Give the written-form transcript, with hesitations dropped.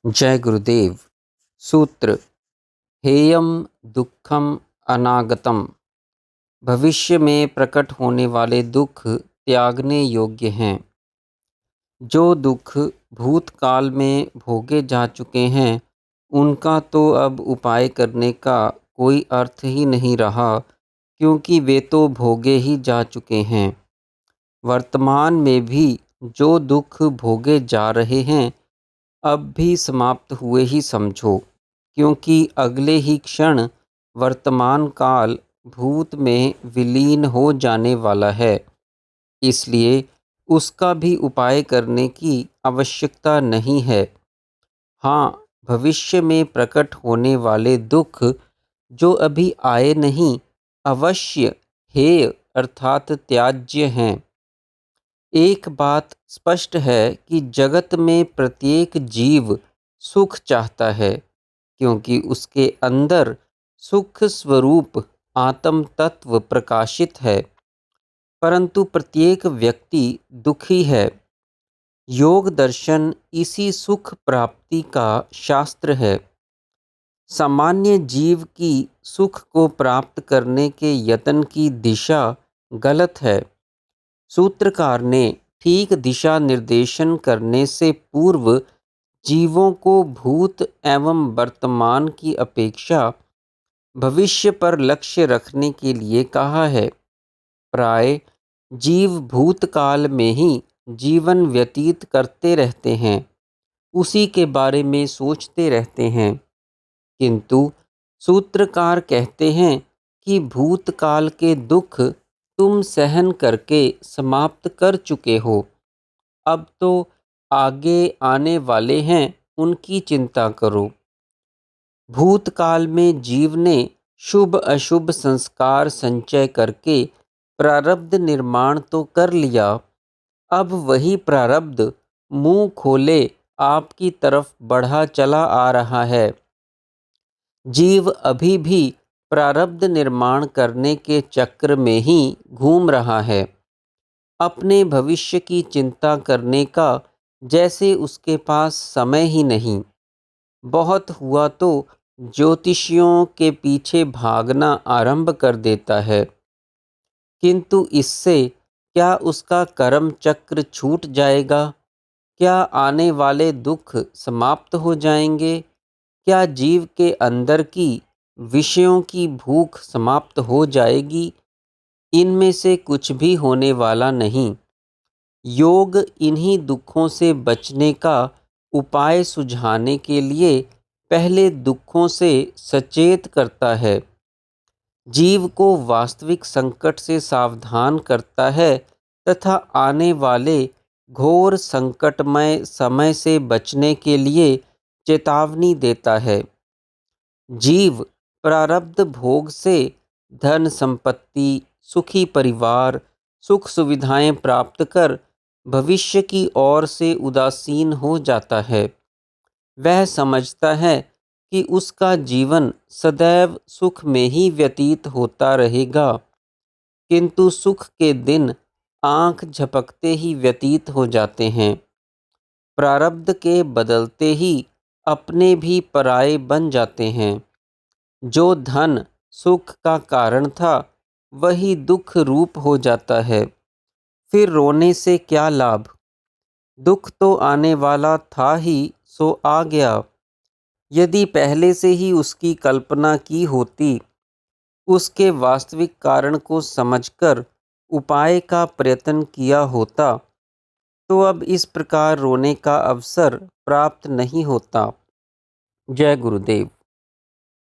जय गुरुदेव। सूत्र: हेयम दुखम अनागतम। भविष्य में प्रकट होने वाले दुख त्यागने योग्य हैं। जो दुख भूतकाल में भोगे जा चुके हैं उनका तो अब उपाय करने का कोई अर्थ ही नहीं रहा, क्योंकि वे तो भोगे ही जा चुके हैं। वर्तमान में भी जो दुख भोगे जा रहे हैं अब भी समाप्त हुए ही समझो, क्योंकि अगले ही क्षण वर्तमान काल भूत में विलीन हो जाने वाला है। इसलिए उसका भी उपाय करने की आवश्यकता नहीं है। हाँ, भविष्य में प्रकट होने वाले दुख जो अभी आए नहीं, अवश्य हेय अर्थात त्याज्य हैं। एक बात स्पष्ट है कि जगत में प्रत्येक जीव सुख चाहता है, क्योंकि उसके अंदर सुख स्वरूप आत्म तत्व प्रकाशित है। परंतु प्रत्येक व्यक्ति दुखी है। योग दर्शन इसी सुख प्राप्ति का शास्त्र है। सामान्य जीव की सुख को प्राप्त करने के यत्न की दिशा गलत है। सूत्रकार ने ठीक दिशा निर्देशन करने से पूर्व जीवों को भूत एवं वर्तमान की अपेक्षा भविष्य पर लक्ष्य रखने के लिए कहा है। प्राय जीव भूतकाल में ही जीवन व्यतीत करते रहते हैं, उसी के बारे में सोचते रहते हैं। किंतु सूत्रकार कहते हैं कि भूतकाल के दुख तुम सहन करके समाप्त कर चुके हो। अब तो आगे आने वाले हैं, उनकी चिंता करो। भूतकाल में जीव ने शुभ अशुभ संस्कार संचय करके प्रारब्ध निर्माण तो कर लिया। अब वही प्रारब्ध मुंह खोले आपकी तरफ बढ़ा चला आ रहा है। जीव अभी भी प्रारब्ध निर्माण करने के चक्र में ही घूम रहा है। अपने भविष्य की चिंता करने का जैसे उसके पास समय ही नहीं। बहुत हुआ तो ज्योतिषियों के पीछे भागना आरंभ कर देता है, किंतु इससे क्या उसका कर्म चक्र छूट जाएगा? क्या आने वाले दुख समाप्त हो जाएंगे? क्या जीव के अंदर की विषयों की भूख समाप्त हो जाएगी? इनमें से कुछ भी होने वाला नहीं। योग इन्हीं दुखों से बचने का उपाय सुझाने के लिए पहले दुखों से सचेत करता है। जीव को वास्तविक संकट से सावधान करता है तथा आने वाले घोर संकटमय समय से बचने के लिए चेतावनी देता है। जीव प्रारब्ध भोग से धन संपत्ति, सुखी परिवार, सुख सुविधाएं प्राप्त कर भविष्य की ओर से उदासीन हो जाता है। वह समझता है कि उसका जीवन सदैव सुख में ही व्यतीत होता रहेगा, किंतु सुख के दिन आंख झपकते ही व्यतीत हो जाते हैं। प्रारब्ध के बदलते ही अपने भी पराये बन जाते हैं। जो धन सुख का कारण था वही दुख रूप हो जाता है। फिर रोने से क्या लाभ? दुख तो आने वाला था ही, सो आ गया। यदि पहले से ही उसकी कल्पना की होती, उसके वास्तविक कारण को समझकर उपाय का प्रयत्न किया होता, तो अब इस प्रकार रोने का अवसर प्राप्त नहीं होता। जय गुरुदेव।